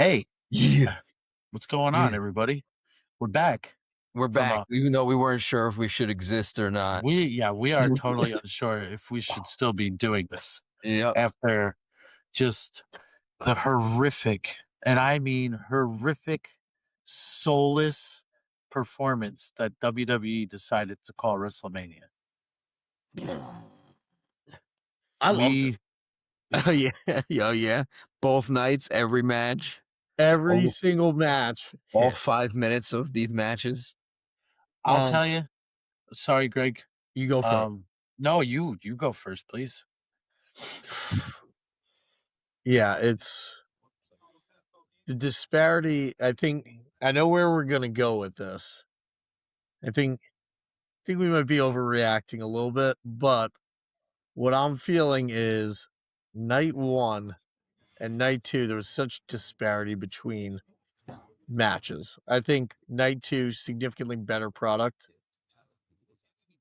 Hey, Yeah. what's going on, everybody? We're back We're from back, even though we weren't sure if we should exist or not. we are totally unsure if we should still be doing this Yep. after just the horrific, and I mean horrific, soulless performance that WWE decided to call WrestleMania. I loved it. We Oh, yeah. Oh, yeah. Both nights, every match, Every all single match. all hit. 5 minutes of these matches. I'll tell you. Sorry, Greg. You go for No, you go first, please. it. Yeah, it's the disparity. I know where we're gonna go with this. I think we might be overreacting a little bit, but what I'm feeling is night one and night two, there was such disparity between matches. I think night two, significantly better product.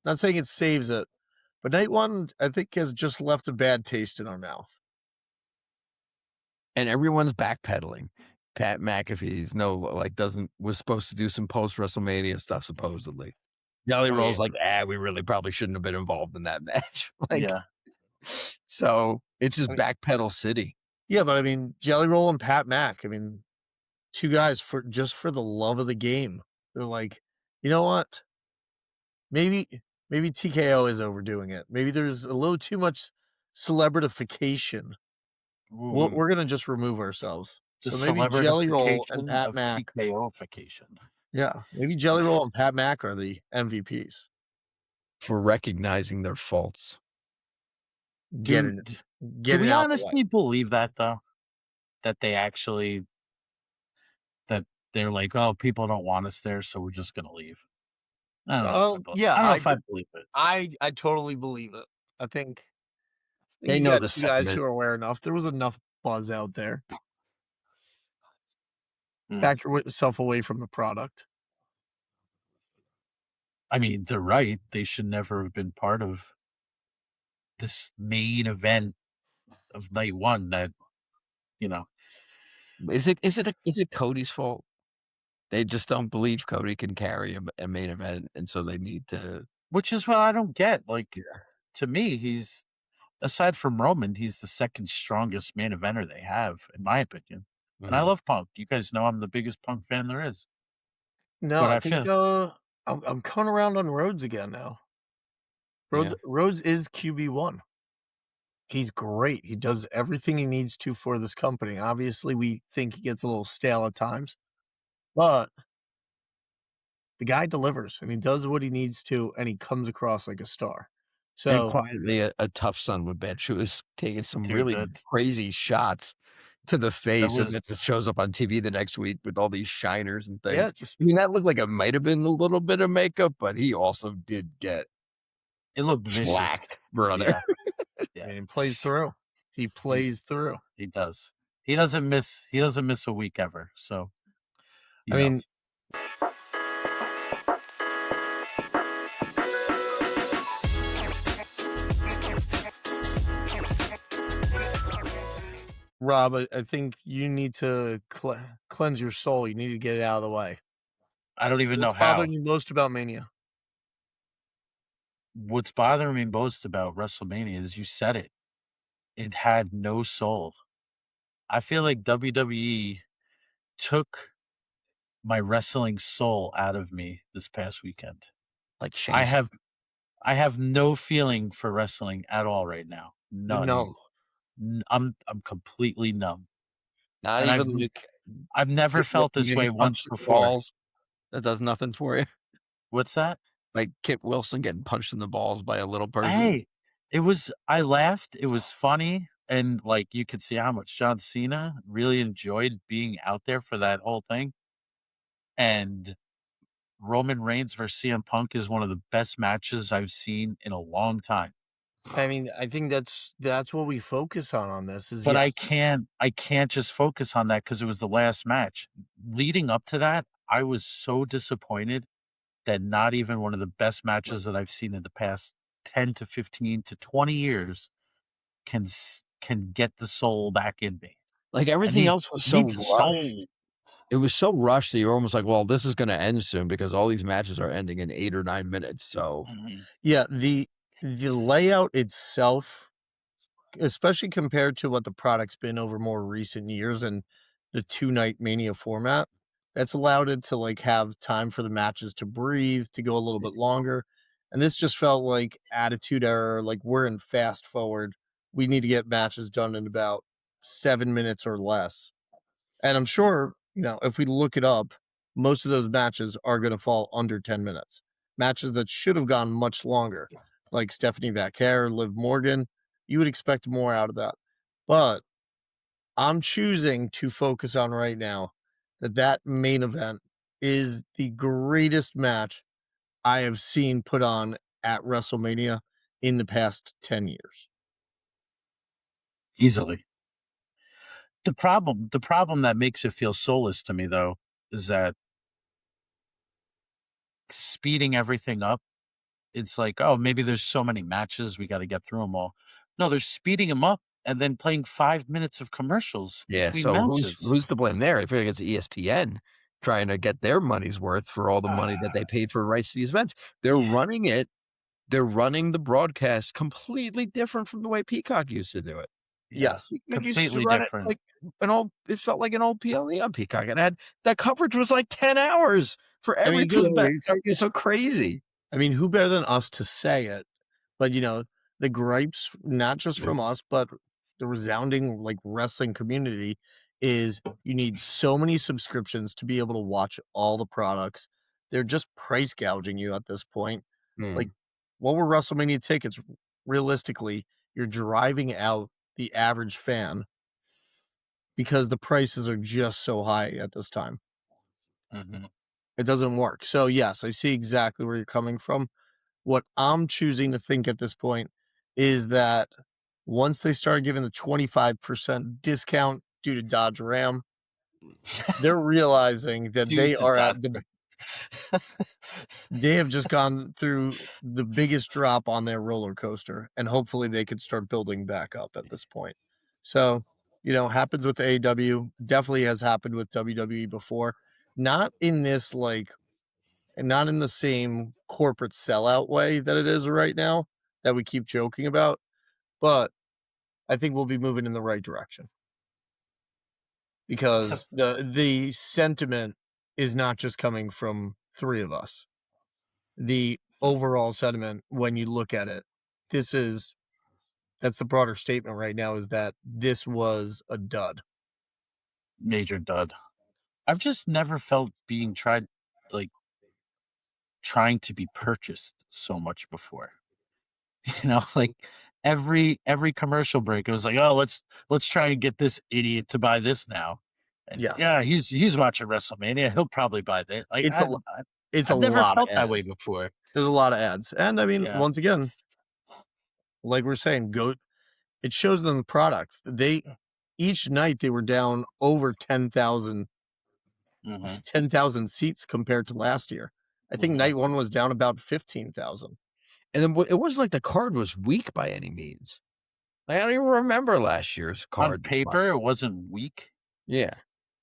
Not saying it saves it, but night one, I think, has just left a bad taste in our mouth. And everyone's backpedaling. Pat McAfee's was supposed to do some post WrestleMania stuff, supposedly. Jelly Oh, Roll's yeah. we really probably shouldn't have been involved in that match. Yeah. So it's just backpedal city. Yeah, but I mean, Jelly Roll and Pat Mac, two guys for the love of the game. They're like, you know what? Maybe TKO is overdoing it. Maybe there's a little too much celebritification. We're gonna just remove ourselves. The So maybe Jelly Roll and celebritification Pat of Mac. TKO-fication. Yeah, maybe Jelly Roll and Pat Mac are the MVPs. For recognizing their faults. Do we honestly believe that, though? That they actually that they're like, "Oh, people don't want us there, so we're just gonna leave." I don't know. Yeah, I don't know if I believe it. I totally believe it. I think They you know got the two guys sentiment. who are aware enough. There was enough buzz out there. Mm. Back yourself away from the product. I mean, they're right. They should never have been part of this main event of night one that, you know. Is it Cody's fault? They just don't believe Cody can carry a main event, and so they need to. Which is what I don't get. Like, to me, he's, aside from Roman, he's the second strongest main eventer they have, in my opinion. And I love Punk. You guys know I'm the biggest Punk fan there is. No, But I I think feel I'm coming around on Rhodes again now. Rhodes is QB1. He's great. He does everything he needs to for this company. Obviously, we think he gets a little stale at times, but the guy delivers and he does what he needs to, and he comes across like a star. And So quietly, a tough son would bitch who was taking some really good. crazy shots to the face, and was- it just shows up on TV the next week with all these shiners and things. yeah, I mean, that looked like it might have been a little bit of makeup, but he also did get It looked vicious. black, brother. Yeah. and he plays through. He plays through. He does. He doesn't miss a week ever. So I mean, Rob, I think you need to cleanse your soul. You need to get it out of the way. I don't even know What's how. bothering you most about Mania? What's bothering me most about WrestleMania is you said it. It had no soul. I feel like WWE took my wrestling soul out of me this past weekend. Like Shane. I have no feeling for wrestling at all right now. None. No. I'm completely numb. Not And even I've never felt this way once before. That does nothing for you. What's that? Like Kit Wilson getting punched in the balls by a little person. Hey, I laughed. It was funny. And like, you could see how much John Cena really enjoyed being out there for that whole thing. And Roman Reigns versus CM Punk is one of the best matches I've seen in a long time. I mean, I think that's what we focus on this. But I can't just focus on that because it was the last match. Leading up to that, I was so disappointed that not even one of the best matches that I've seen in the past 10 to 15 to 20 years can get the soul back in me. Like, I everything need else was I so need the rushed. soul. It was so rushed that you're almost like, "Well, this is gonna end soon because all these matches are ending in 8 or 9 minutes." So, Mhm. Yeah, the layout itself, especially compared to what the product's been over more recent years and the two-night Mania format, that's allowed it to, like, have time for the matches to breathe, to go a little bit longer, and this just felt like attitude error, like, we're in fast forward. We need to get matches done in about 7 minutes or less, and I'm sure, if we look it up, most of those matches are gonna fall under 10 minutes. Matches that should have gone much longer, like Stephanie Vaquer, Liv Morgan, you would expect more out of that. But I'm choosing to focus on right now that main event is the greatest match I have seen put on at WrestleMania in the past 10 years. Easily. The problem that makes it feel soulless to me, though, is that speeding everything up, it's like, "Oh, maybe there's so many matches, we gotta get through them all." No, they're speeding them up and then playing 5 minutes of commercials yeah, between so matches. who's to blame there? I feel like it's ESPN trying to get their money's worth for all the money that they Ah, paid for rights to these events. yeah. They're running the broadcast completely different from the way Peacock used to do it. Yeah, Yes. Peacock used to completely run it different. like it felt like an old PLE on Peacock. It had that coverage was like 10 hours for I mean, every it goes PLE. back. It's so crazy. I mean, who better than us to say it? But, the gripes, not just from us, but the resounding, like, wrestling community is you need so many subscriptions to be able to watch all the products. They're just price gouging you at this point. Like, Mm, what were WrestleMania tickets? Realistically, you're driving out the average fan because the prices are just so high at this time. Mhm. It doesn't work. So, yes, I see exactly where you're coming from. What I'm choosing to think at this point is that once they started giving the 25% discount due to Dodge Ram, they're realizing that Due they to are at the Dr. they have just gone through the biggest drop on their roller coaster, and hopefully they could start building back up at this point. So, happens with AEW, definitely has happened with WWE before. Not in this and not in the same corporate sellout way that it is right now that we keep joking about, but I think we'll be moving in the right direction So because the sentiment is not just coming from 3 of us. The overall sentiment when you look at it, this is that's the broader statement right now is that this was a dud. major dud. I've just never felt being tried like, trying to be purchased so much before. Like, every commercial break, it was like, "Oh, let's try and get this idiot to buy this now." And, Yes. "Yeah, he's watching WrestleMania, he'll probably buy that." Like, It's a lo it's a I've never lot of felt that way ads. before. There's a lot of ads, and I mean, Yeah. once again, like we're saying, go it shows them the product. They each night they were down over Mhm, 10,000 seats compared to last year. I think mhm. night 1 was down about 15,000. and then it wasn't like the card was weak by any means. Like, I don't even remember last year's On card. paper, it wasn't weak, Yeah,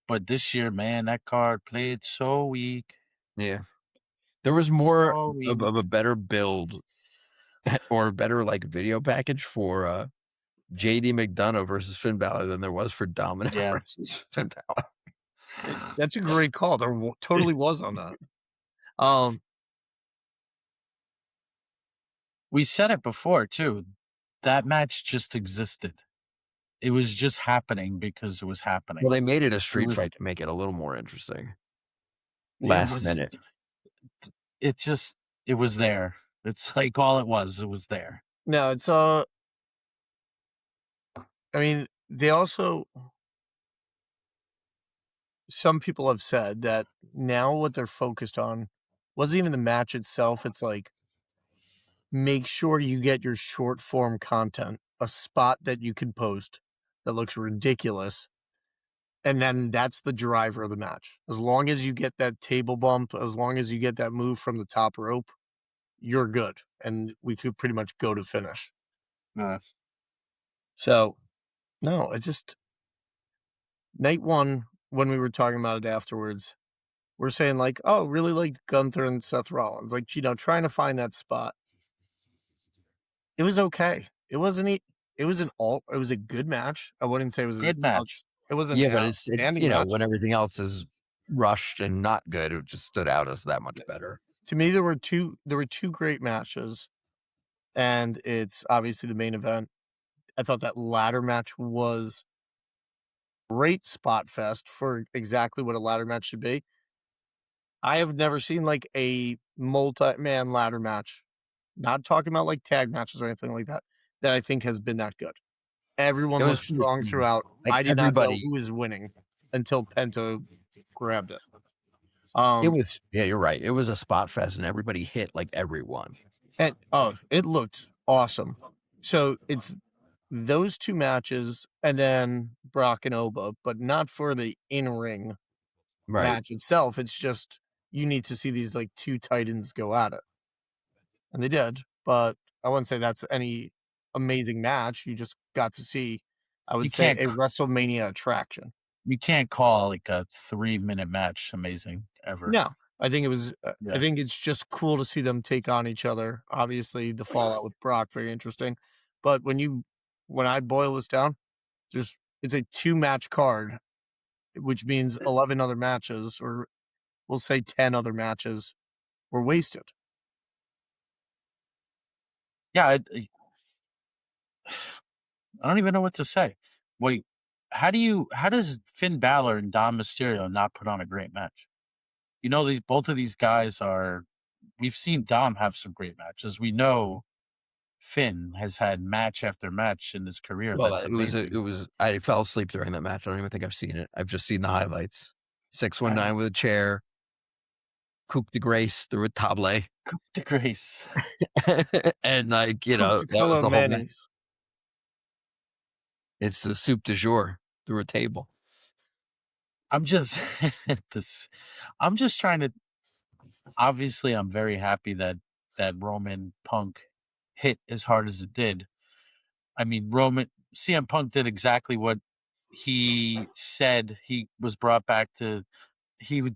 but this year, man, that card played so weak, yeah. There was more so of weak. a better build or a better, like, video package for, JD McDonough versus Finn Balor than there was for Dominic Yeah. versus Finn Balor. That's a great call. There totally was on that. Um, We said it before too, that match just existed. It was just happening because it was Well, happening. they made it a It street was fight to make it a little more interesting. it Last was minute. it just it was there. It's like all it was there. no, it's I mean, they also some people have said that now what they're focused on wasn't even the match itself. It's like make sure you get your short form content, a spot that you can post that looks ridiculous. And then that's the driver of the match. As long as you get that table bump, as long as you get that move from the top rope, you're good. And we could pretty much go to finish. Uh, So, no, I just night one, when we were talking about it afterwards, we're saying like, "Oh, really liked Gunther and Seth Rollins," like, trying to find that spot. It was okay. It wasn't e it was it was a good match. I wouldn't say it was Good match. it wasn't Yeah, an but it's outstanding match. when everything else is rushed and not good, it just stood out as that much better. To me, there were two great matches, and it's obviously the main event. I thought that ladder match was great spot fest for exactly what a ladder match should be. I have never seen, like, a multi-man ladder match, not talking about, like, tag matches or anything like that, that I think has been that good. It Everyone was looked strong throughout. like I did not know everybody who was winning until Penta grabbed it. it was yeah, you're right. It was a spot fest and everybody hit like everyone. And it looked awesome. So it's those 2 matches and then Brock and Oba, but not for the in-ring Right. match itself. It's just you need to see these, like, 2 titans go at it. And they did, but I wouldn't say that's any amazing match. You just got to see, I You would say, can't a c WrestleMania attraction. you can't call, like, a 3-minute match amazing ever. No, I think it was, I Yeah. think it's just cool to see them take on each other. Obviously, the fallout with Brock, very interesting. But when I boil this down, it's a 2-match card, which means 11 other matches, or we'll say 10 other matches were wasted. Yeah, I don't even know what to say. Wait, how does Finn Balor and Dom Mysterio not put on a great match? These both of these guys are we've seen Dom have some great matches. We know Finn has had match after match in his career Well, that's amazing. I fell asleep during that match. I don't even think I've seen it. I've just seen the highlights. 619 with a chair, coup de grace through a table. The grace. And like, Coupe de that was color the whole match. mayonnaise. It's the soup du jour through a table. I'm just this I'm just trying to obviously I'm very happy that Roman Punk hit as hard as it did. I mean, CM Punk did exactly what he said he was brought back to he would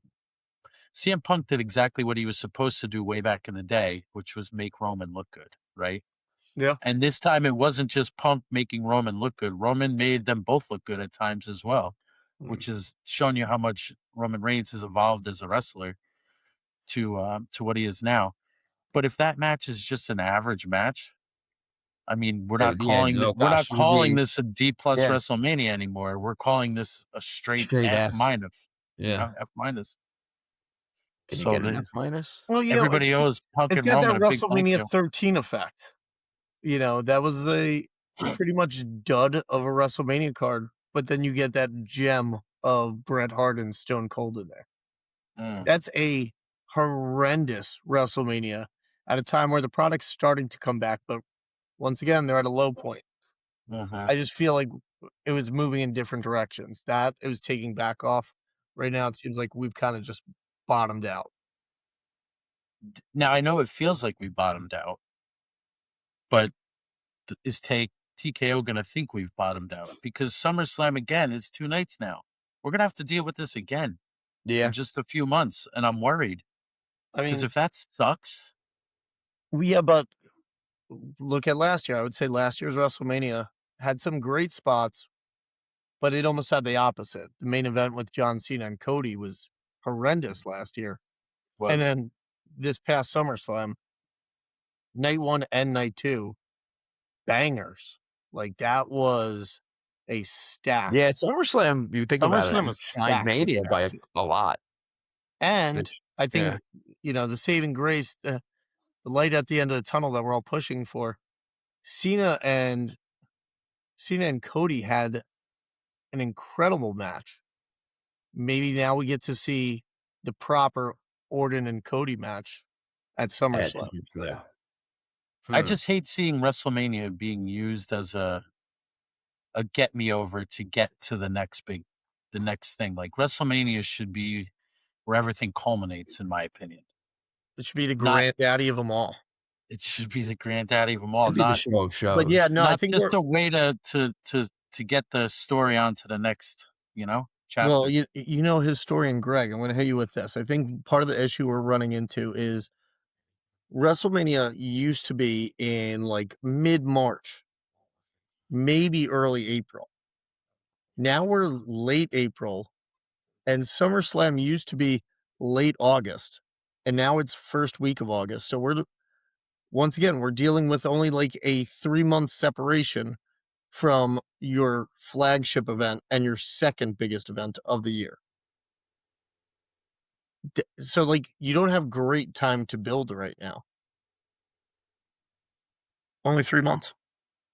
CM Punk did exactly what he was supposed to do way back in the day, which was make Roman look good, right? Yeah. And this time it wasn't just Punk making Roman look good. Roman made them both look good at times as well, Mm. which is showing you how much Roman Reigns has evolved as a wrestler to what he is now. But if that match is just an average match, I mean, Yeah, no, we're gosh, not it would calling be this a D plus yeah, WrestleMania anymore. We're calling this a straight straight F F. minus, Yeah. F minus. Can you So get an F minus? Well, everybody owes Punk it's and got that Roman a big thank WrestleMania you. 13 effect. That was a pretty much dud of a WrestleMania card, but then you get that gem of Bret Hart and Stone Cold in there. Mm, That's a horrendous WrestleMania at a time where the product's starting to come back, but once again, they're at a low point. mhm. I just feel like it was moving in different directions. That it was taking back off. Right now, it seems like we've kind of just bottomed out. Now I know it feels like we bottomed out, but is TKO going to think we've bottomed out? Because SummerSlam again is 2 nights now. We're going to have to deal with this again in Yeah. just a few months, and I'm worried I because mean, if that sucks, but look at last year. I would say last year's WrestleMania had some great spots, but it almost had the opposite. The main event with John Cena and Cody was horrendous last year. And was then this past SummerSlam, night one and night two, bangers. Like that was a Yeah, stacked SummerSlam, you think about it, SummerSlam was outshined stacked this Mania by past year. a lot. And Which I yeah. think, the saving grace, the light at the end of the tunnel that we're all pushing for, Cena and Cena and Cody had an incredible match. Maybe now we get to see the proper Orton and Cody match at SummerSlam. Yeah. I Hmm. just hate seeing WrestleMania being used as a get me over to get to the next thing. Like WrestleMania should be where everything culminates, in my opinion. It should be the Not granddaddy of them all. it should be the granddaddy of them all, Should be the show of But yeah, shows. no, I not think just we're a way to get the story on to the next, you know? chapter. Well, you know historian Greg, I'm gonna hit you with this. I think part of the issue we're running into is WrestleMania used to be in, like, mid-March, maybe early April. Now we're late April, and SummerSlam used to be late August, and now it's first week of August, so once again, we're dealing with only, like, a 3-month separation from your flagship event and your second biggest event of the year. So, like, you don't have great time to build right now. Only 3 months.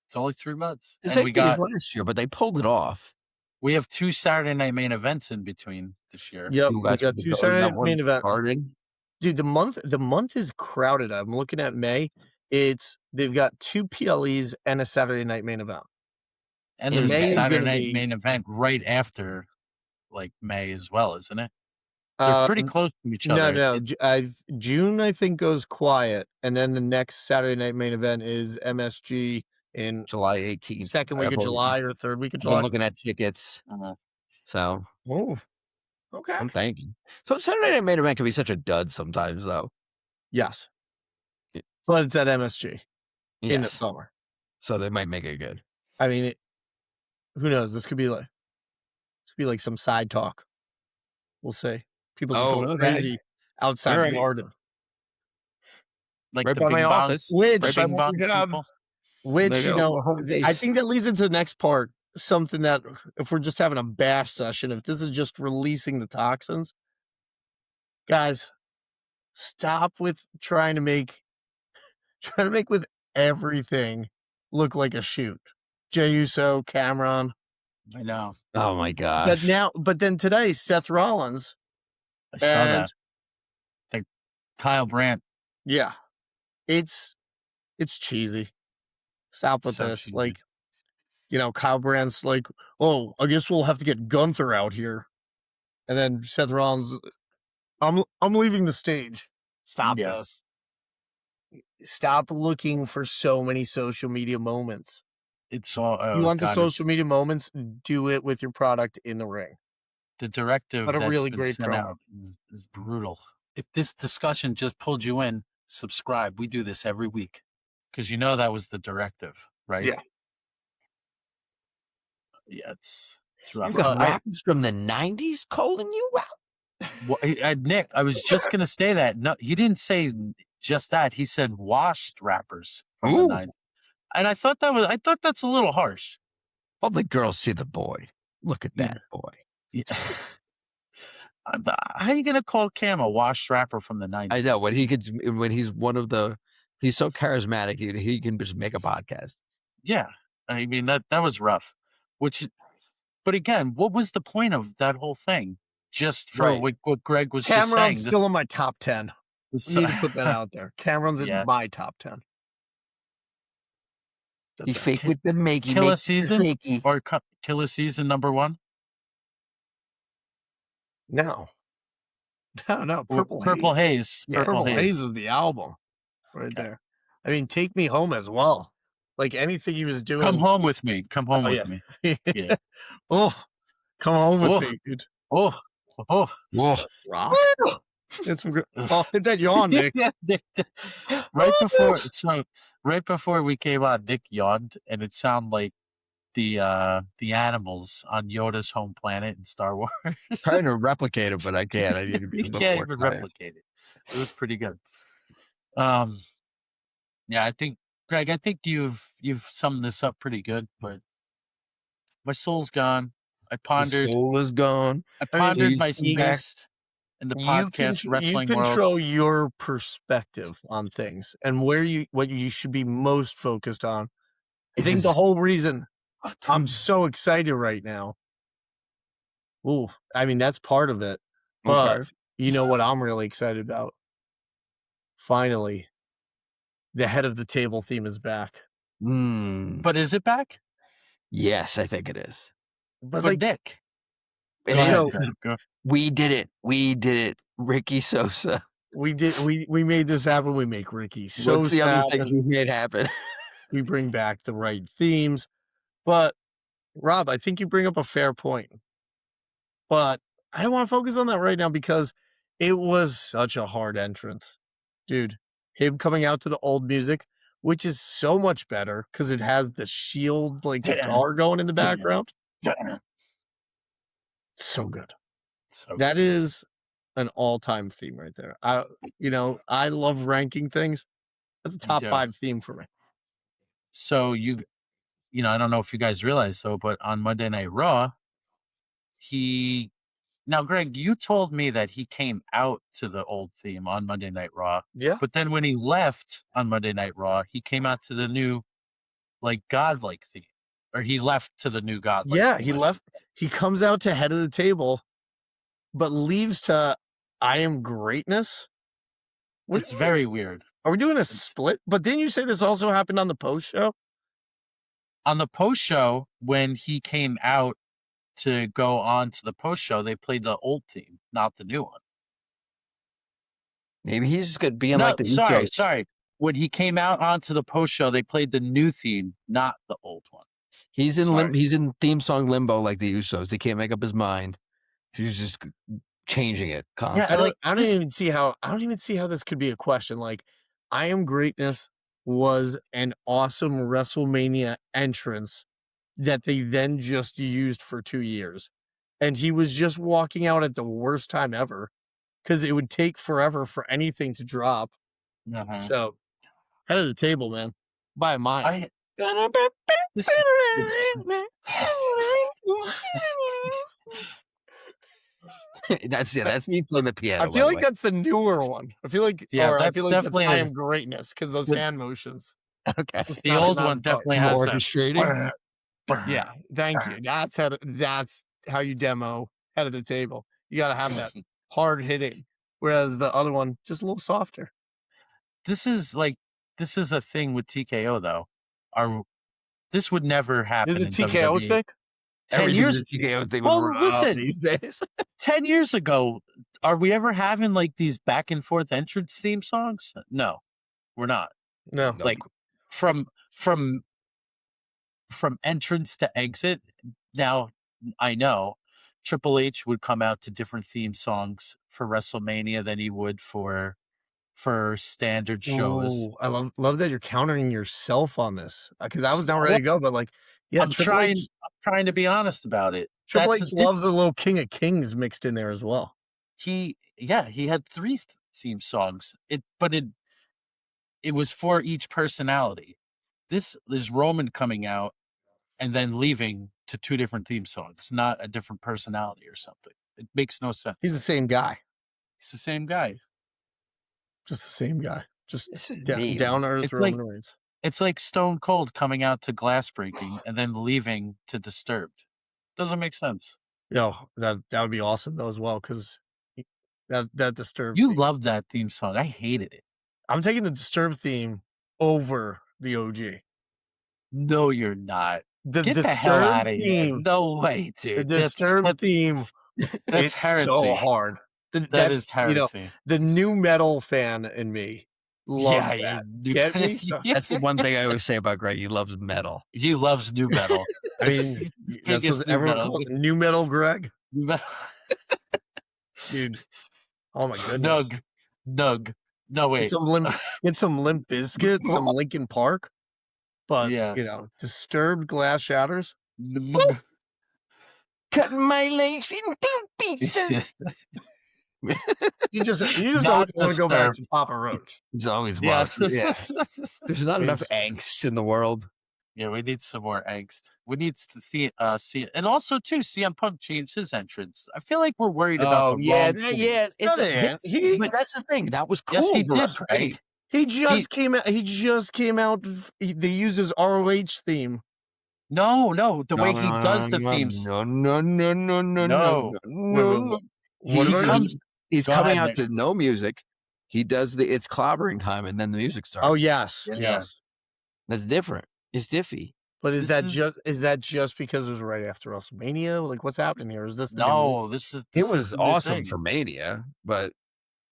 It's only 3 months. The And same we thing as got last year, but they pulled it off. we have 2 Saturday night main events in between this year. Yep, You we got 2 Saturday night main event. Garden. Dude, the month is crowded. I'm looking at May. They've got 2 PLEs and a Saturday night main event. And And there's May a is Saturday gonna night be main event right after, like, May as well, isn't it? They're pretty close to each other. No. June, I think, goes quiet, and then the next Saturday night main event is MSG in July 18th. second week of July or third week of I've July. been looking at tickets. So Oh, okay. I'm thinking. So Saturday night main event can be such a dud sometimes, though. Yes. Yeah. But it's at MSG in the Yes. summer. So they might make it good. I mean, who knows? This could be like some side talk. We'll see. People just Oh, going okay. crazy outside All the right. garden. Like Right the by bing my bong, office. Which, Right by bing my bong job. people. which They you go, know, home I base. think that leads into the next part. Something that if we're just having a bash session, if this is just releasing the toxins, guys, stop with trying to make with everything look like a shoot. Jey Uso, Cameron. I know. Oh my gosh. But then today, Seth Rollins. I saw And that. Like Kyle Brandt. yeah, it's cheesy. Stop with So this. cheesy. Like, Kyle Brandt's like, oh, I guess we'll have to get Gunther out here. And then Seth Rollins, I'm leaving the stage. Stop this. Stop looking for so many social media moments. It's all You want the God, social media moments? Do it with your product in the ring. the directive But a that's really been great sent promo. out is brutal. If this discussion just pulled you in, subscribe. We do this every week because that was the directive, right? Yeah. Yeah, it's rough. You got rappers from the 90s calling you out? Well, Nick, I was just gonna say that. No, he didn't say just that. He said washed rappers from the 90s. And I thought that's a little harsh. All the girls see the boy. Look at that boy. Yeah. How are you gonna call Cam a washed rapper from the 90s? I know when he's so charismatic, he can just make a podcast. Yeah, I mean that was rough. But again, what was the point of that whole thing? Just for Right. what Greg was just saying. Cameron's still in my top 10. We need to put that out there. Cameron's in my top 10. He fake with the makey. Kill a season or kill a season #1? No. Purple Haze. Yeah, Purple Haze is the album right there. I mean, Take Me Home as well. Like anything he was doing. Come home with me. Come home with me. Yeah. Oh, come home with me, dude. Oh. Rock. It's some good. Oh, hit that yawn, Nick. Right before we came on, Nick yawned, and it sounded like the animals on Yoda's home planet in Star Wars. Trying to replicate it, but I can't. I need to be. You can't even replicate it. It was pretty good. Yeah, I think Greg, you've summed this up pretty good, but my soul's gone. I pondered. The soul is gone. I pondered my Please space in the podcast wrestling you world. control your perspective on things and what you should be most focused on. I think the whole reason I'm so excited right now. Ooh, I mean that's part of it. But you know what I'm really excited about? Finally, the head of the table theme is back. But is it back? Yes, I think it is. But for Nick. We did it. Ricky Sosa. We made this happen. We make Ricky Sosa. What's the other things we made happen? We bring back the right themes. But Rob, I think you bring up a fair point. But I don't want to focus on that right now because it was such a hard entrance. Dude, him coming out to the old music, which is so much better because it has the Shield like car going in the background. So good. So That good. is an all-time theme right there. I love ranking things. That's a top do. 5 theme for me. So I don't know if you guys realize but on Monday Night Raw, now Greg, you told me that he came out to the old theme on Monday Night Raw. Yeah. But then when he left on Monday Night Raw, he came out to the new like godlike theme. Or he left to the new godlike Yeah, theme. he left. He comes out to Head of the Table, but leaves to I Am Greatness. It's very weird. Are we doing a split? But didn't you say this also happened on the post show? On the post show, when he came out to go on to the post show, they played the old theme, not the new one. Maybe he's just being like the sorry. When he came out onto the post show, they played the new theme, not the old one. He's in theme song limbo like the Usos. He can't make up his mind. He's just changing it constantly. Yeah, I don't even see how this could be a question. Like, I Am Greatness was an awesome WrestleMania entrance that they then just used for 2 years. And he was just walking out at the worst time ever because it would take forever for anything to drop. Uh-huh. So, Head of the Table, man, by a mile. That's me playing the piano. I feel like that's the newer one. I feel like that's I Am Greatness because those hand motions. Okay. The old one definitely has orchestrating. Yeah, thank you. That's how you demo Head of the Table. You got to have that hard hitting, whereas the other one just a little softer. This is a thing with TKO though. This would never happen. Is it TKO WWE. thing? 10 years. TKO thing. Well, listen, these days. 10 years ago, are we ever having like these back and forth entrance theme songs? No, we're not. No, like from entrance to exit. Now I know Triple H would come out to different theme songs for WrestleMania than he would for standard shows. Oh, I love that you're countering yourself on this because I was not ready to go, but like, yeah, I'm trying to be honest about it. Triple H loves a little King of Kings mixed in there as well. He had 3 theme songs. It was for each personality. This is Roman coming out and then leaving to 2 different theme songs, not a different personality or something. It makes no sense. He's the same guy. He's the same guy. Just the same guy. Just this is down earth Roman Reigns. It's like Stone Cold coming out to Glass Breaking and then leaving to Disturbed. Doesn't make sense. Yo, that would be awesome though as well because that Disturbed. You loved that theme song. I hated it. I'm taking the Disturbed theme over the OG. No, you're not. Get the hell out of here. No way, dude. The Disturbed theme. That's heresy. So hard. That is heresy. The new metal fan in me loves that. Get me? That's the one thing I always say about Greg. He loves metal. He loves new metal. I mean, that's what everyone calls it. New metal, Greg. New metal. Dude. Oh my goodness. Nug. No, wait. Get some Limp Bizkit, some Linkin Park. But, Disturbed Glass Shatters. Cut my legs in 2 pieces. You just always want to go back to Papa Roach. He's always There's not enough angst in the world. Yeah, we need some more angst. We need to see, and also too, CM Punk changed his entrance. I feel like we're worried about. But that's the thing. That was cool. Yes, he did. Right? He just came out. They used his ROH theme. No, the way he does the themes. No. He's coming out to no music. He does it's clobbering time, and then the music starts. Oh yes. That's different. It's diffy. But is that just because it was right after WrestleMania? Like, what's happening here? Is this it was awesome for Mania, but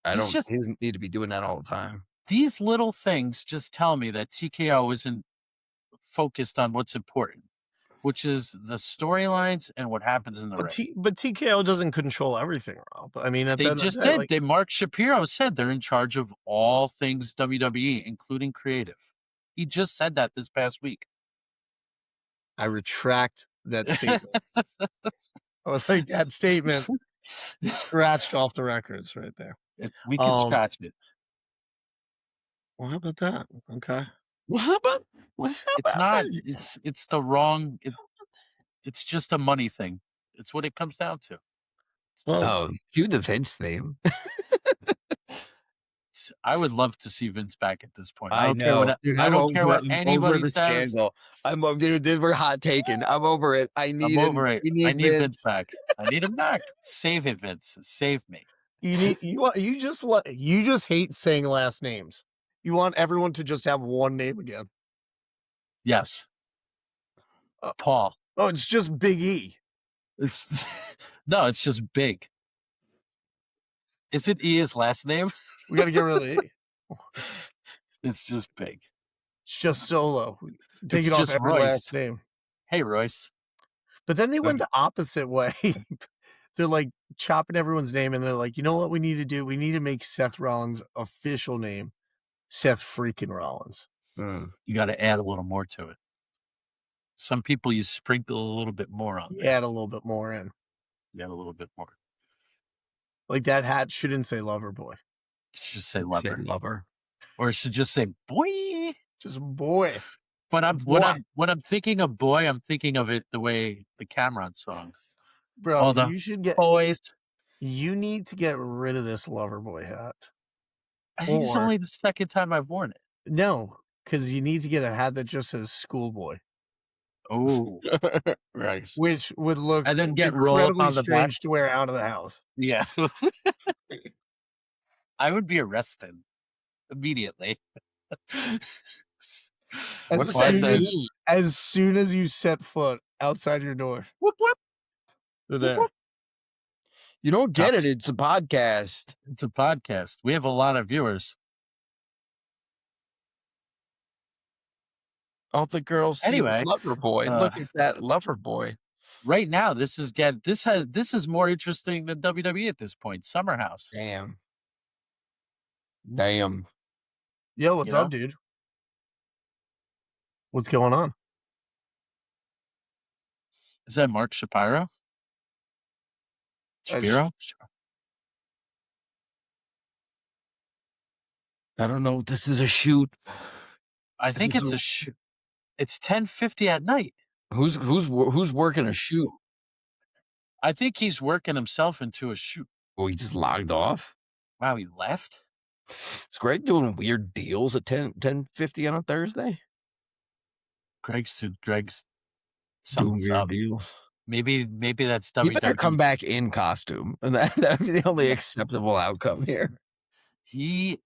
he doesn't need to be doing that all the time. These little things just tell me that TKO isn't focused on what's important, which is the storylines and what happens in the ring. But TKO doesn't control everything, Rob. I mean, at the They end of the just day, did. like, Mark Shapiro said they're in charge of all things WWE, including creative. He just said that this past week. I retract that statement. I was like, that statement scratched off the records right there. We can scratch it. Well, how about that? Okay. Well, how about It's not. It's the wrong. It's just a money thing. It's what it comes down to. Oh, cue the Vince theme. I would love to see Vince back at this point. I don't care what. Dude, I don't care what I'm anybody over the says. scandal. I'm over, dude. We're hot taking. I'm over it. I'm over it. We I need Vince. Vince back. I need him back. Save it, Vince. Save me. You just hate saying last names. You want everyone to just have one name again. Yes. Paul. Oh, it's just Big E. It's no, it's just big. Is it E his last name? We got to get rid of the E. It's just big. It's just Solo. Take It's it off just every Royce. last name. Hey, Royce. But then they went the opposite way. They're like chopping everyone's name, and they're like, you know what we need to do? We need to make Seth Rollins' official name Seth freaking Rollins. You got to add a little more to it. Some people you sprinkle a little bit more on. Add a little bit more in. Add a little bit more. Like that hat shouldn't say lover boy. It should say lover. Lover. Or it should just say boy. Just boy. But when I'm thinking of boy, I'm thinking of it the way the Cameron song. Bro, you should get boys. You need to get rid of this lover boy hat. I think it's only the second time I've worn it. No, because you need to get a hat that just says schoolboy. Oh, right. Which would look and then get rolled on the back to wear out of the house. Yeah. I would be arrested immediately. As soon as you set foot outside your door. Whoop, whoop. They're there. Whoop. You don't get it. It's a podcast. It's a podcast. We have a lot of viewers. All the girls see Anyway, lover boy. Look at that lover boy. Right now, this is more interesting than WWE at this point. Summer House. Damn. Yo, what's up, dude? What's going on? Is that Mark Shapiro? Shapiro? I don't know. This is a shoot. I think it's a shoot. It's 10:50 at night. Who's working a shoot? I think he's working himself into a shoot. Oh, he just logged off? Wow, he left? Is Greg doing weird deals at 10:50 on a Thursday? Greg's doing weird deals. Maybe that's WWE. He better come back in costume, and that'd be the only acceptable outcome here. He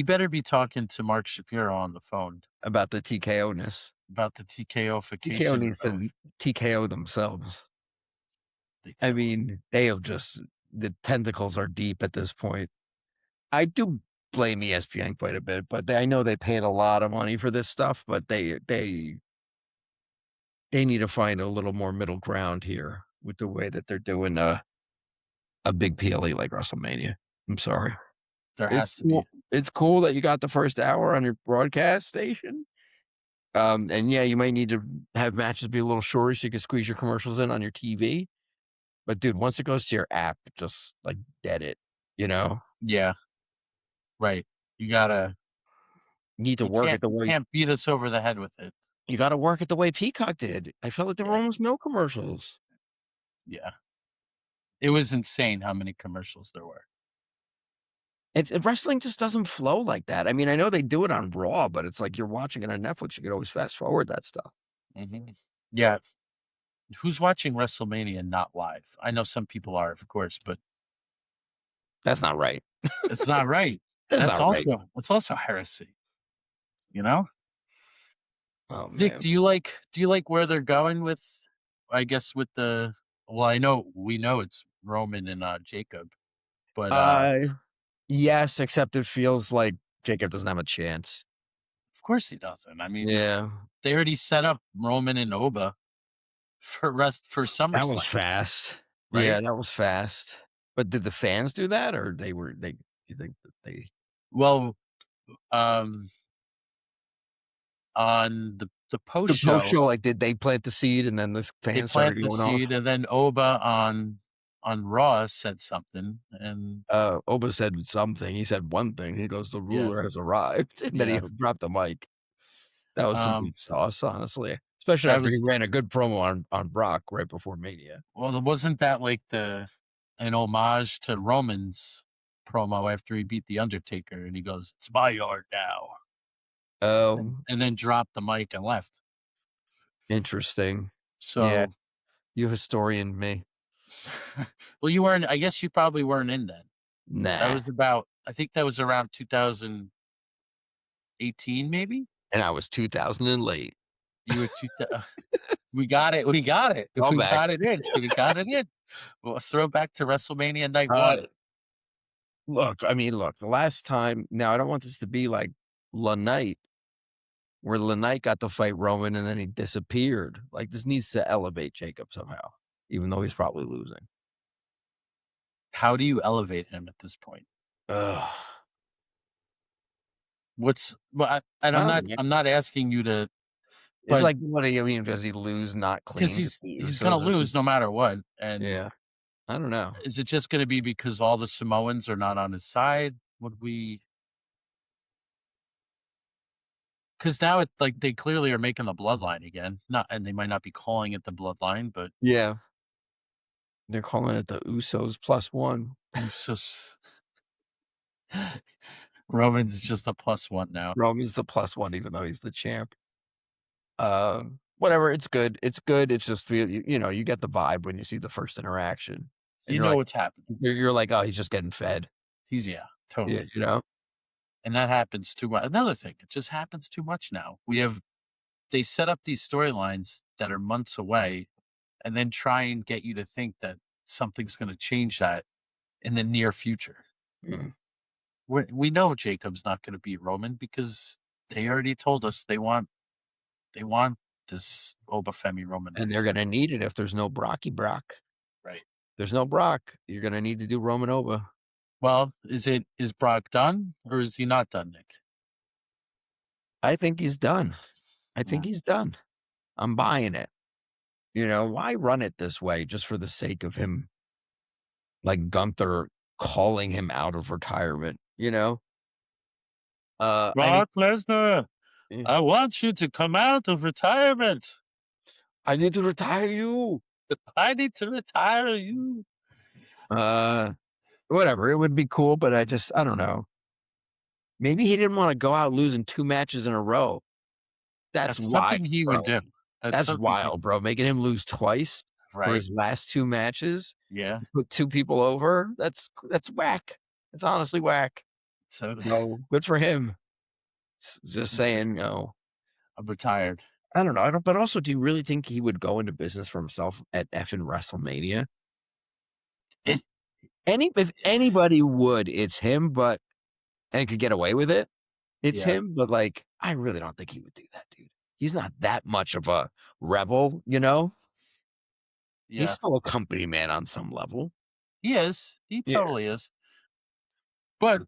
better be talking to Mark Shapiro on the phone about the TKO-ness. About the TKO-fication. TKO needs to TKO themselves. I mean, the tentacles are deep at this point. I do blame ESPN quite a bit, but I know they paid a lot of money for this stuff, but they need to find a little more middle ground here with the way that they're doing a big PLE like WrestleMania. I'm sorry. There has to be. It's cool that you got the first hour on your broadcast station. And yeah, you might need to have matches be a little shorter so you can squeeze your commercials in on your TV. But dude, once it goes to your app, just like dead it, Yeah. Right. You need to work it the way. You can't beat us over the head with it. You got to work it the way Peacock did. I felt like there were almost no commercials. Yeah. It was insane how many commercials there were. Wrestling just doesn't flow like that. I mean, I know they do it on Raw, but it's like you're watching it on Netflix. You could always fast forward that stuff. Mm-hmm. Yeah. Who's watching WrestleMania not live? I know some people are, of course, but that's not right. It's not right. That's also heresy. Oh, Dick, man. do you like where they're going with? I guess with the. Well, we know it's Roman and Jacob, but yes, except it feels like Jacob doesn't have a chance. Of course he doesn't. I mean, Yeah, they already set up Roman and Oba for that was SummerSlam, fast. right? Yeah, that was fast. But did the fans do that, or they? You think that they? Well, um, on the post The post show, show, like, did they plant the seed, and then the they fans plant started the going off? seed, and then Oba on Raw said something, and Oba said something. He said one thing. He goes, "The yeah, ruler has arrived," and then he yeah. dropped the mic. That was some Um, good sauce, honestly, especially that after he was ran a good promo on Brock right before Mania. well, wasn't that like an homage to Roman's promo after he beat the Undertaker, and he goes, "It's my yard now," Oh, and then dropped the mic and left. interesting. Yeah, So, you historian me. well, you weren't. I guess you probably weren't in then. That Nah, was about. I think that was around 2018, maybe. and I was 2000 and late. You were we got it. We got it. Go We back. got it in. We got it in. Well, throw back to WrestleMania night Uh, one. look, I mean, look, the last time. Now, I don't want this to be like La Knight, where La Knight got to fight Roman and then he disappeared. Like, this needs to elevate Jacob somehow, even though he's probably losing. How do you elevate him at this point? Ugh. What's well, and I don't know. I'm not asking you to, It's but like, what do you mean? Does he lose not because clean? he's gonna lose no matter what. And Yeah, I don't know. is it just gonna be because all the Samoans are not on his side? Would we? Because now it like they clearly are making the bloodline again. Not, and they might not be calling it the bloodline, but Yeah, they're calling it the Usos +1. Usos. Roman's just a +1 now. Roman's the +1, even though he's the champ. Whatever. It's good. It's good. It's just you know, you get the vibe when you see the first interaction, and You you're know like, what's happening. you're like, oh, he's just getting fed. Yeah, Yeah, totally. you know. And that happens too much. Another thing, it just happens too much now. They set up these storylines that are months away and then try and get you to think that something's going to change that in the near future. Mm. We know Jacob's not going to beat Roman because they already told us they want this Obafemi Roman, And they're gonna need it if there's no Brocky Brock. right? There's no Brock. You're gonna need to do Roman Oba. Well, is Brock done or is he not done, Nick? I think he's done. I think Yeah. he's done. I'm buying it. You know, why run it this way just for the sake of him, like Gunther calling him out of retirement, you know? I mean, Brock Lesnar, eh, I want you to come out of retirement. I need to retire you. I need to retire you. Whatever. It would be cool, but I don't know. Maybe he didn't want to go out losing 2 matches in a row. That's That's wild, something he bro. would do. That's something wild, bro. Making him lose twice for right? his last 2 matches, Yeah. put 2 people over. That's whack. It's honestly whack. So No, good for him. Just It's- saying, I'm retired. I don't know. But also, do you really think he would go into business for himself at effing WrestleMania? It- If anybody would, it's him. And could get away with it. It's Yeah. him. But like, I really don't think he would do that, dude. He's not that much of a rebel, you know. Yeah. He's still a company man on some level. He is. He Yeah. totally is. But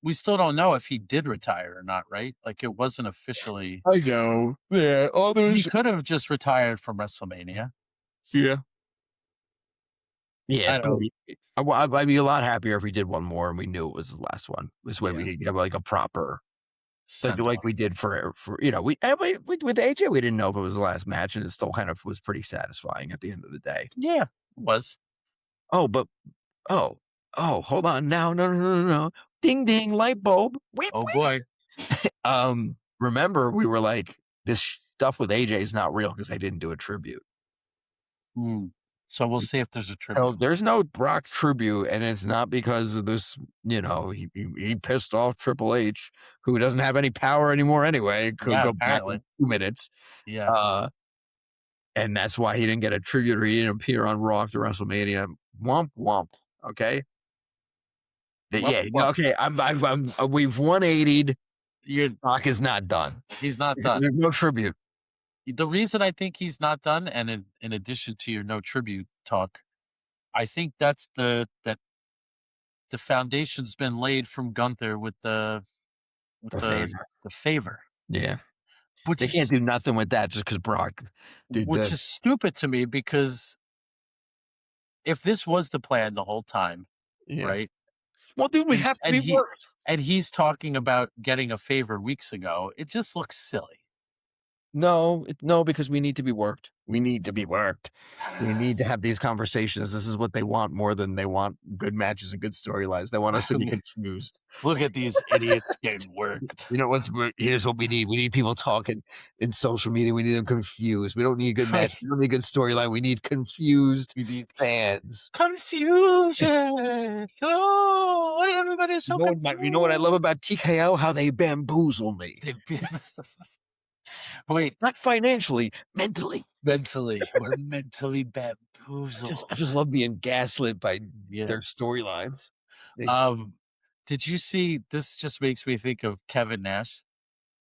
we still don't know if he did retire or not, right? Like it wasn't officially. I know. Yeah. He could have just retired from WrestleMania. Yeah. Yeah. I don't. I'd be a lot happier if we did one more and we knew it was the last one. This way we Yeah. could get like a proper, like Send-off. we did for you know, with AJ, we didn't know if it was the last match, and it still kind of was pretty satisfying at the end of the day. Yeah, it was. Oh, but hold on now. No. Ding ding, light bulb. Weep, Oh weep. boy. Remember we were like, this stuff with AJ is not real because they didn't do a tribute. So we'll see if there's a tribute. So there's no Brock tribute, and it's not because of this, you know, he pissed off Triple H, who doesn't have any power anymore anyway. Could Yeah, go back apparently. in 2 minutes. Yeah. And that's why he didn't get a tribute or he didn't appear on Raw after WrestleMania. Womp womp. Okay. Womp, womp. Okay. We've 180'd. Brock is not done. He's not done. There's no tribute. The reason I think he's not done, and in addition to your no tribute talk, I think that's that the foundation's been laid from Gunther with the Favor. the favor. Yeah. Which They can't do nothing with that just because Brock did which this. is stupid to me, because if this was the plan the whole time, right? Well, dude, we have to be worked. And he's talking about getting a favor weeks ago. It just looks silly. No, because we need to be worked. We need to be worked. We need to have these conversations. This is what they want more than they want good matches and good storylines. They want us to be confused. Look at these idiots getting worked. You know here's what we need. We need people talking in social media. We need them confused. We don't need good matches. We don't need good storyline. We need confused fans. Confusion. Oh, everybody's so confused. You know what I love about TKO? How they bamboozle me. Wait, not financially, mentally. We're mentally bamboozled. I just love being gaslit by their storylines. Did you see? This just makes me think of Kevin Nash.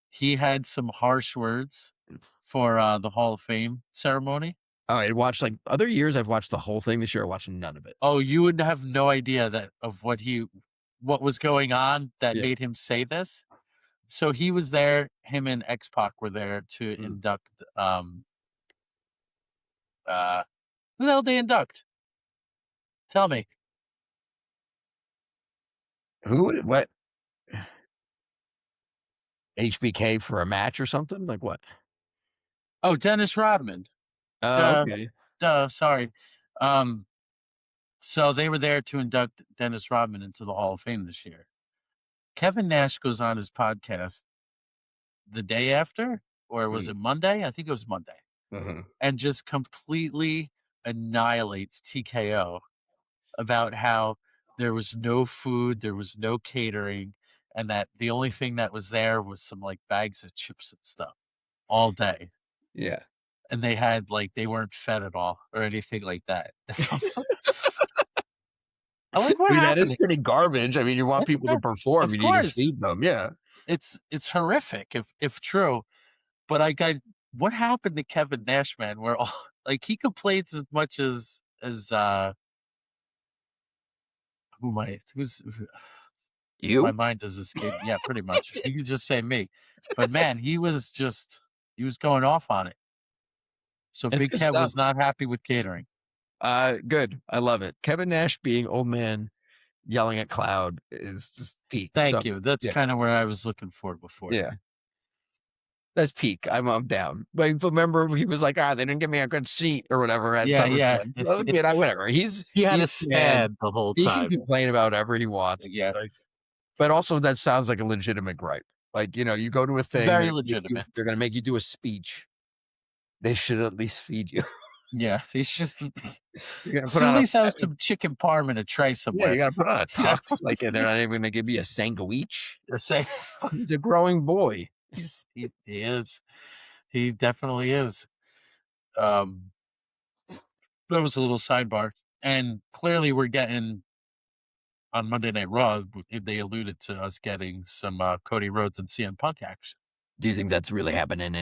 He had some harsh words for the Hall of Fame ceremony. Oh, I watched other years. I've watched the whole thing. This year, I watched none of it. Oh, you would have no idea of what was going on that made him say this. So he was there. Him and X-Pac were there to induct. Who the hell they induct? Tell me. Who? What? HBK for a match or something? Like what? Oh, Dennis Rodman. Oh, okay. Sorry. So they were there to induct Dennis Rodman into the Hall of Fame this year. Kevin Nash goes on his podcast the day after, or was it Monday? I think it was Monday. And just completely annihilates TKO about how there was no food, there was no catering, and that the only thing that was there was some bags of chips and stuff all day. Yeah. And they had they weren't fed at all or anything like that. I'm like, what happened? That is pretty garbage. I mean, you want people to perform, you need to feed them. Yeah. It's horrific if true. But what happened to Kevin Nash, man? Where he complains as much as you? My mind does escape. Yeah, pretty much. You can just say me. But man, he was going off on it. So Big Kev was not happy with catering. Good. I love it. Kevin Nash being old man yelling at Cloud is just peak. Thank you. That's kind of where I was looking for before. Yeah. That's peak. I'm down. But remember, he was like, they didn't give me a good seat or whatever at SummerSlam. So, whatever. He had a stand the whole time. He can complain about whatever he wants. Yeah. But also, that sounds like a legitimate gripe. You go to a thing. Very legitimate. They're going to make you do a speech. They should at least feed you. Yeah. They should at least have some chicken parm in a tray somewhere. Yeah, you got to put on a tux. They're not even going to give you a sandwich. He's a growing boy. He is. He definitely is. That was a little sidebar. And clearly we're getting, on Monday Night Raw, they alluded to us getting some Cody Rhodes and CM Punk action. Do you think that's really happening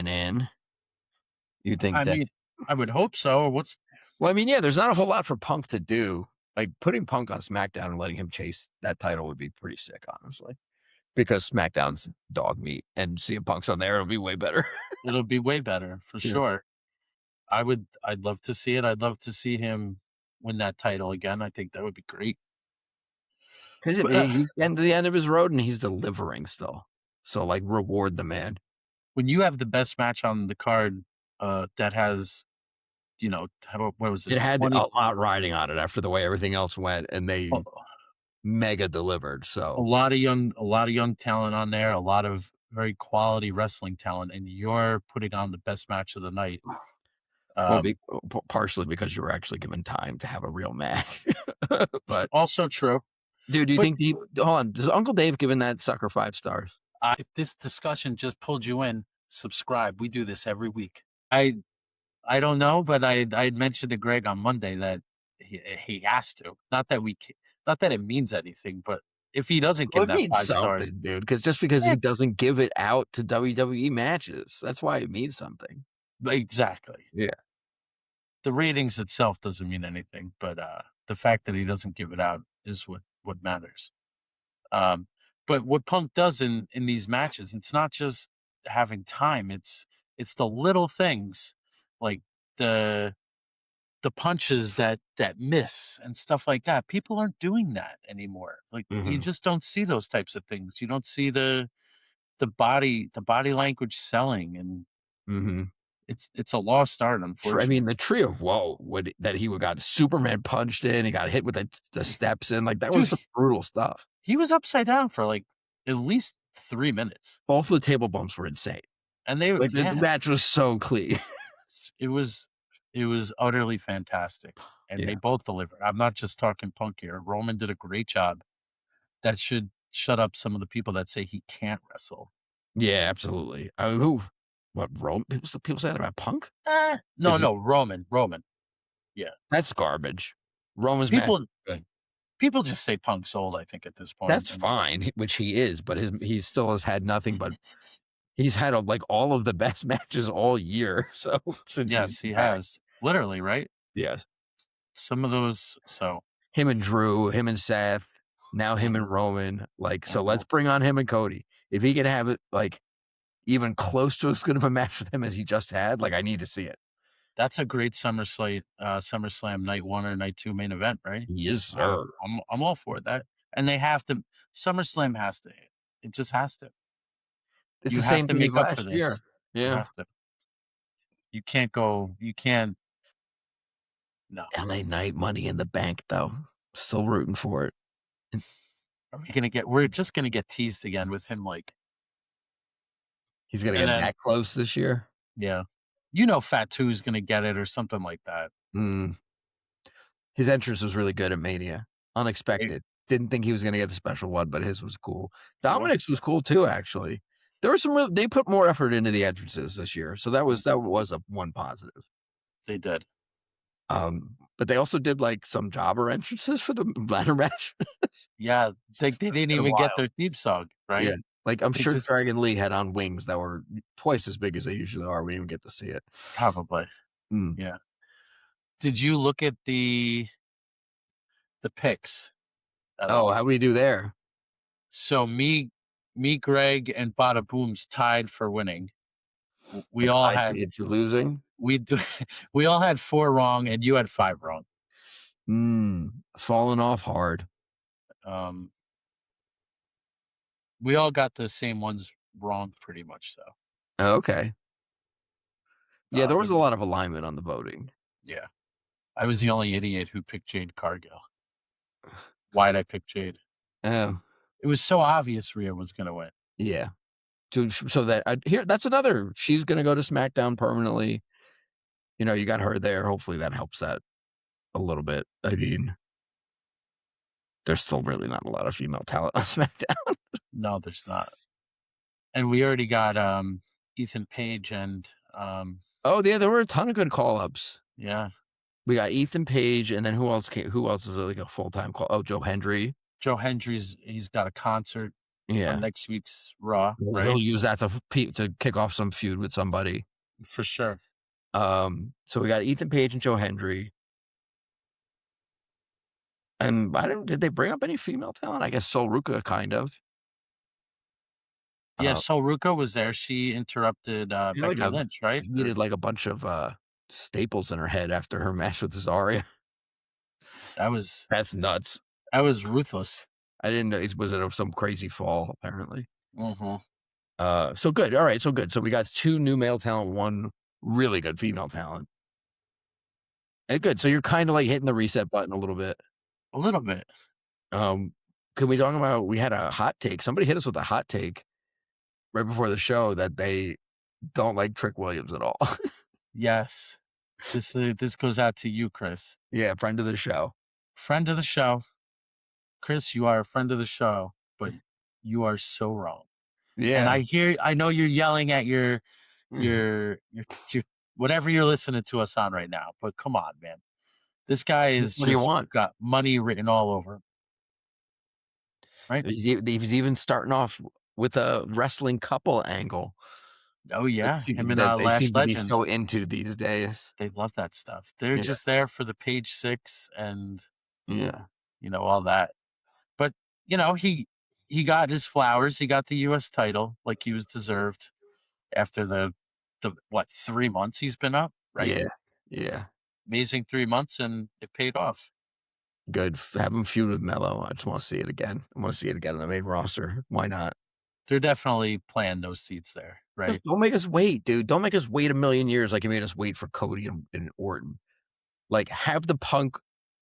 You think I mean, I would hope so. Well, I mean, yeah, there's not a whole lot for Punk to do. Putting Punk on SmackDown and letting him chase that title would be pretty sick, honestly. Because SmackDown's dog meat and CM Punk's on there, it'll be way better. It'll be way better for sure. I'd love to see it. I'd love to see him win that title again. I think that would be great. Because he's getting to the end of his road and he's delivering still. So reward the man. When you have the best match on the card, that has, what was it? It had a lot riding on it after the way everything else went, and they mega delivered. So a lot of young talent on there, a lot of very quality wrestling talent, and you're putting on the best match of the night. Partially because you were actually given time to have a real match, but also true. Dude, do you think hold on? Does Uncle Dave giving that sucker 5 stars? If this discussion just pulled you in, subscribe. We do this every week. I don't know, but I'd mentioned to Greg on Monday that he has to. Not that it means anything, but if he doesn't Well, give it that means 5 stars. something, dude. Because just because Yeah, he doesn't give it out to WWE matches, that's why it means something. exactly. Yeah. The ratings itself doesn't mean anything, but, the fact that he doesn't give it out is what matters. But what Punk does in these matches, it's not just having time, it's the little things, like the punches that miss and stuff like that. People aren't doing that anymore. Like, you Mhm. just don't see those types of things. You don't see the body language selling, and Mhm. it's a lost art, I mean, unfortunately. the trio, whoa, that he got Superman punched in, he got hit with the steps in, like, that was Dude, some brutal stuff. he was upside down for, like, at least 3 minutes, Both of the table bumps were insane. and they Like, the yeah, match was so clean. it was it was utterly fantastic, and they Yeah. both delivered. I'm not just talking Punk here. Roman did a great job. That should shut up some of the people that say he can't wrestle. Yeah, absolutely. Who what, Rome people say that about Punk? No, Is it no, Roman. Yeah. that's garbage. Roman's match People is good. people just say Punk's old, I think, at this point, That's and fine, which he is, but he still has had nothing but he's had, like, all of the best matches all year, so since he's yes, he back. has. Literally, right? Yes. Some of those Him and Drew, him and Seth, now him and mhm, Roman, like, so let's mhm. bring on him and Cody. If he can have it, like, even close to as good of a match with him as he just had, like, I need to see it. That's a great SummerSlam night 1 or night 2 main event, right? Yes, sir. I'm all for that, and they have to SummerSlam has to hit. It just has to. It's You the have same to thing as make up for last year. this. You Yeah. have to. You can't no. LA Knight, Money in the Bank, though. Still rooting for it. We're just gonna get teased again with him, like He's gonna and get then that close this year? yeah. Fatu's gonna get it or something like that. Mm. His entrance was really good at Mania. It Unexpected. Didn't think he was gonna get a special one, but his was cool. it was Dominic's was cool too, actually. There was some they put more effort into the entrances this year, so that was a one positive. they did. But they also did, like, some jobber entrances for the ladder match. Yeah, they didn't Kinda even get wild. their theme song, Yeah. right? Like, I'm They sure just Dragon Lee had on wings that were twice as big as they usually are. We didn't even get to see it. probably, Mm. yeah. Did you look at the picks at Oh, all? how'd we do there? So Greg, and Bada Boom's tied for winning. We And all I had paid for losing? we do we all had 4 wrong, and you had 5 wrong. Falling off hard. Um, we all got the same ones wrong pretty much, so, Oh, okay. Yeah, there the was a lot of alignment on the voting. yeah. I was the only idiot who picked Jade Cargill. Why'd I pick Jade? Oh, It was so obvious Rhea was gonna win. yeah. So that here, that's another she's gonna go to SmackDown permanently. You know, you got her there. Hopefully that helps that a little bit. I mean, there's still really not a lot of female talent on SmackDown. No, there's not. And we already got, Ethan Page and, Oh, yeah, there were a ton of good call-ups. yeah, We got Ethan Page, and then who else is, like, a full-time call oh, Joe Hendry. Joe Hendry's he's got a concert on Yeah. next week's Raw, He'll right? use that to kick off some feud with somebody. For sure. So we got Ethan Page and Joe Hendry. And I don't did they bring up any female talent? I guess Sol Ruka kind of. Yeah, Uh, Sol Ruka was there. She interrupted, I feel like Becky Lynch, right? she Or needed, like, a bunch of, staples in her head after her match with Zarya. that was That's nuts. that was ruthless. I didn't know was it some crazy fall, apparently. Mhm. So good, alright, so good. So we got 2 new male talent, 1 really good female talent. And good, so you're kinda, like, hitting the reset button a little bit. A little bit. Um, can we talk about we had a hot take. Somebody hit us with a hot take right before the show that they don't like Trick Williams at all. Yes. This goes out to you, Chris. Yeah, friend of the show. Friend of the show. Chris, you are a friend of the show, but you are so wrong. And Yeah. I know you're yelling at your whatever you're listening to us on right now, but come on, man. This guy is What do you just want? got money written all over him. Right. He's even starting off with a wrestling couple angle. Oh, yeah. Him and, That they Lash seem to be Legend. so into these days. They love that stuff. They're Yeah, just there for the page 6 and, yeah, all that. But, he got his flowers. He got the US title like he was deserved after the what, 3 months he's been up, right? yeah, yeah. Amazing 3 months, and it paid off. Good. Have him feud with Mello. I just want to see it again. I want to see it again on the main roster. Why not? They're definitely planting those seeds there, right? Don't make us wait, dude. Don't make us wait a million years like you made us wait for Cody and Orton. Like, have the Punk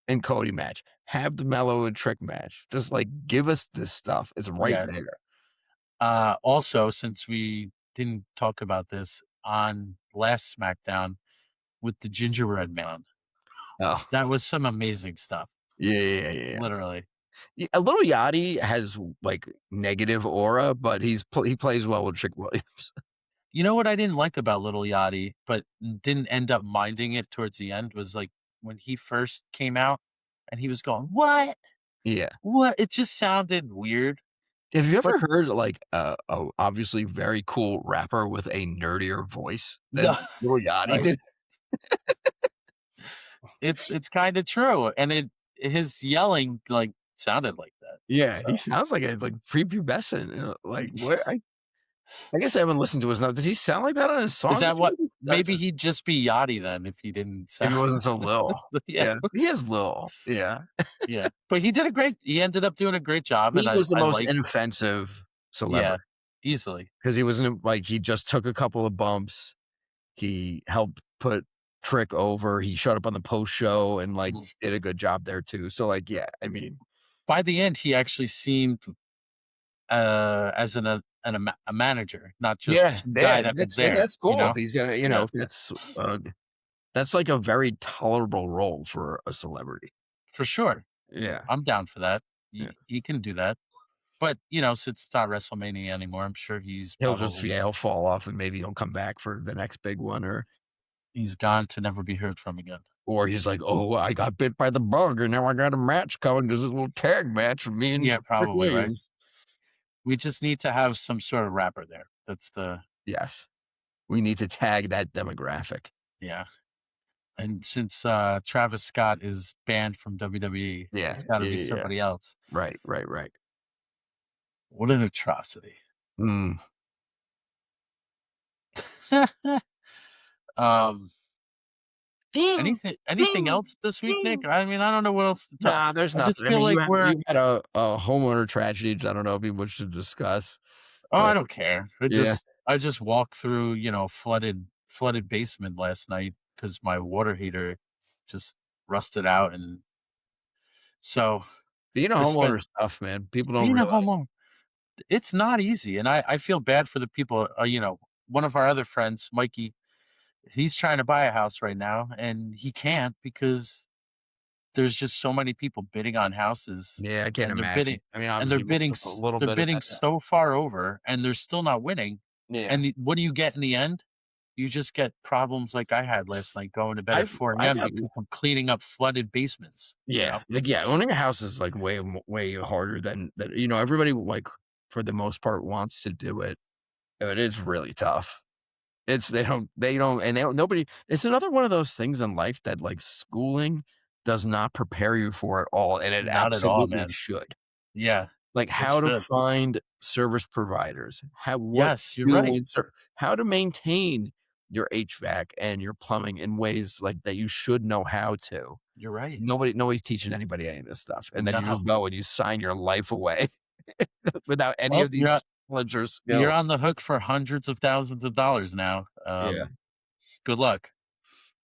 and Cody match. Have the Mello and Trick match. Just like give us this stuff. It's right Yeah. there. Also, since we didn't talk about this on last SmackDown with the Gingerbread Man, Oh, that was some amazing stuff, yeah. literally. A little Yachty has like negative aura, but he plays well with Trick Williams. You know what I didn't like about Little Yachty, but didn't end up minding it towards the end was like when he first came out and he was going, "What? Yeah. What?" It just sounded weird. Have you But ever heard like a obviously very cool rapper with a nerdier voice no, than Lil Yachty right? did? It's kind of true, and his yelling like sounded like that. Yeah, he So sounds like a prepubescent. Like what? I guess I haven't listened to his stuff. Does he sound like that on his is songs? that what? That's Maybe he'd just be Yachty then if he didn't if sound. he wasn't so little. Yeah, Yeah, he is little. Yeah, yeah. But he did a great. He ended up doing a great job, and he I was the I most like. inoffensive Yeah, celebrity easily. because he wasn't like he just took a couple of bumps. He helped put Trick over. He showed up on the post show and like Mhm. did a good job there too. So like, yeah, I mean, By the end, he actually seemed as a manager, not just yeah, some guy yeah, that was there. that's cool. If he's gonna, Yeah, that's like a very tolerable role for a celebrity. for sure. Yeah, I'm down for that. yeah. He can do that. But since it's not WrestleMania anymore, I'm sure He'll fall off and maybe he'll come back for the next big one, he's gone to never be heard from again. or he's like, oh, I got bit by the bug and now I got a match coming. There's a little tag match for me and Yeah, Rick probably, right? Williams. We just need to have some sort of rapper there. That's the Yes, we need to tag that demographic. yeah. And since Travis Scott is banned from WWE, Yeah, it's got to be yeah. somebody else. Right. What an atrocity! Mm. um, anything else this week, Nick? I mean, I don't know what else to talk. Nah, there's I just nothing. I feel mean, like we're. you had a homeowner tragedy. I don't know if you much to discuss. Oh, I But don't care. yeah, I just walked through, flooded basement last night because my water heater just rusted out, and so being a I spent homeowner is tough, man. People don't being a realize. homeowner. It's not easy, and I feel bad for the people. One of our other friends, Mikey, he's trying to buy a house right now, and he can't because there's just so many people bidding on houses, Yeah, I can't and they're imagine. bidding I mean, and they're obviously, bidding a s little they're bit of bidding that. so far over, and they're still not winning, Yeah, and what do you get in the end? You just get problems like I had last night going to bed at 4 I AM got because I'm cleaning up flooded basements, yeah, like owning a house is like way harder than that. Everybody like for the most part wants to do it. It is really tough. Nobody. It's another one of those things in life that like schooling does not prepare you for at all, and it Not at all, absolutely man. should. Yeah, Like it how to should. find service providers, Yes, you're right. how to maintain your HVAC and your plumbing in ways like that you should know how to. You're right. Nobody's teaching anybody any of this stuff, and then you No. just go and you sign your life away without any Well, of these knowledge or you're skill. on the hook for hundreds of thousands of dollars now. Yeah. Good luck.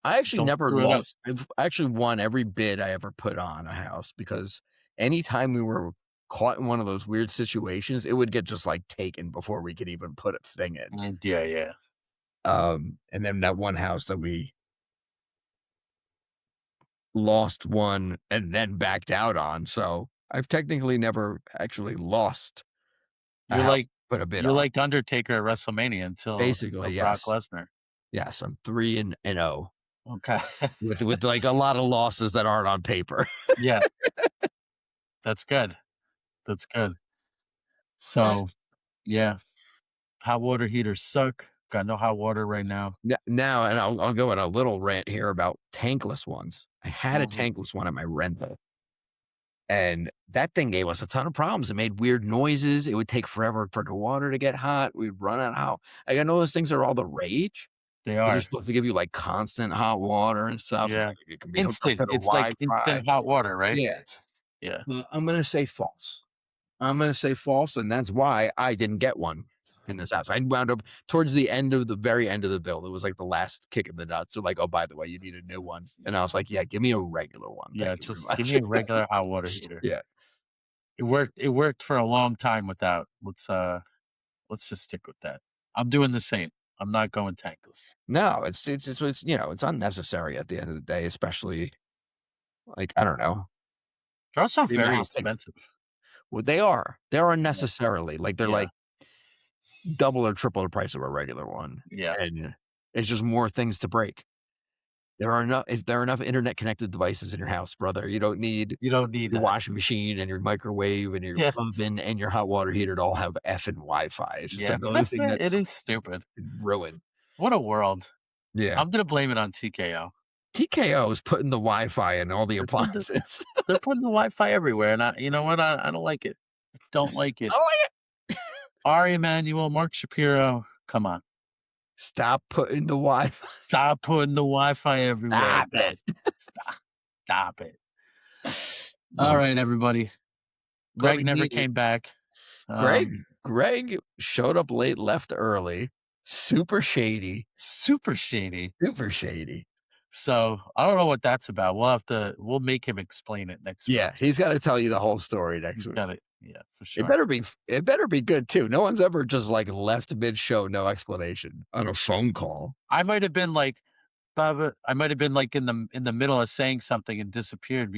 I actually Don't never screw it up. lost. I've actually won every bid I ever put on a house because anytime we were caught in one of those weird situations, it would get just like taken before we could even put a thing in. Yeah. And then that one house that we lost one and then backed out on. So I've technically never actually lost a You're house like to put a bid you're on. like Undertaker at WrestleMania until Basically, Brock yes. Lesnar. Yes, I'm 3-0 Okay. with like a lot of losses that aren't on paper. Yeah. That's good. That's good. So, yeah, hot water heaters suck. Got no hot water right now. Now, and I'll go on a little rant here about tankless ones. I had a Mhm. tankless one at my rental, and that thing gave us a ton of problems. It made weird noises. It would take forever for the water to get hot. We'd run out of hot. Like, I know those things are all the rage. They They're are. supposed to give you like constant hot water and stuff. Yeah. Like, it can be hooked up Instant. to the It's like Wi-Fi. instant hot water, right? Yeah. Yeah. I'm going to say false. And that's why I didn't get one in this house. I wound up towards the very end of the bill. It was like the last kick in the nuts. They're like, oh, by the way, you need a new one. And I was like, yeah, give me a regular one. Yeah, Thank you very just much. give me a regular hot water heater. Yeah. It worked for a long time without. Let's just stick with that. I'm doing the same. I'm not going tankless. No, it's it's unnecessary at the end of the day, especially like, I don't know. They're also The very amount that- expensive. Well, they're unnecessarily like they're Yeah. like double or triple the price of a regular one. Yeah. And it's just more things to break. There are enough internet connected devices in your house, brother. You don't need your your washing machine and your microwave and your oven and your hot water heater to all have effing Wi-Fi. It's just another thing It that's is stupid. ruined. What a world. Yeah. I'm gonna blame it on TKO. TKO is putting the Wi-Fi in all the appliances. They're putting the Wi-Fi everywhere, and you know what? I don't like it. I don't like it. Ari Emanuel, Mark Shapiro, come on. Stop putting the Wi-Fi. Stop putting the Wi-Fi everywhere. Stop it. Stop it. All right, everybody. Greg never came back. Greg showed up late, left early. Super shady. Super shady. Super shady. So I don't know what that's about. We'll make him explain it next week. Yeah, he's got to tell you the whole story next week. Yeah, for sure. It better be good too. No one's ever just like left mid-show, no explanation on a phone call. I might have been like, Baba. I might have been like in the middle of saying something and disappeared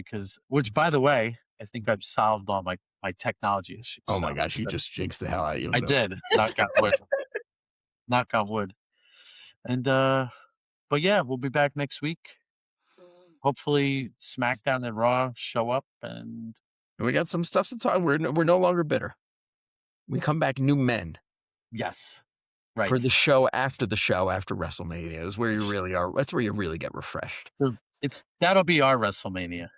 which, by the way, I think I've solved all my technology issues. Oh my gosh, you just jinxed the hell out of you. I did. Knock on wood. Knock on wood. And but yeah, we'll be back next week. Hopefully, SmackDown and Raw show up, and we got some stuff to talk. We're no longer bitter. We come back new men. Yes, right. For the show after WrestleMania is where you really are. That's where you really get refreshed. That'll be our WrestleMania.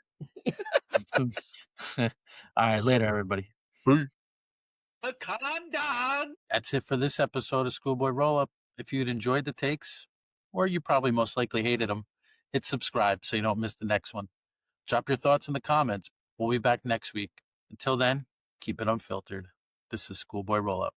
All right, later, everybody. Calm down. That's it for this episode of Schoolboy Rollup. If you'd enjoyed the takes, or you probably most likely hated them, hit subscribe so you don't miss the next one. Drop your thoughts in the comments. We'll be back next week. Until then, keep it unfiltered. This is Schoolboy Rollup.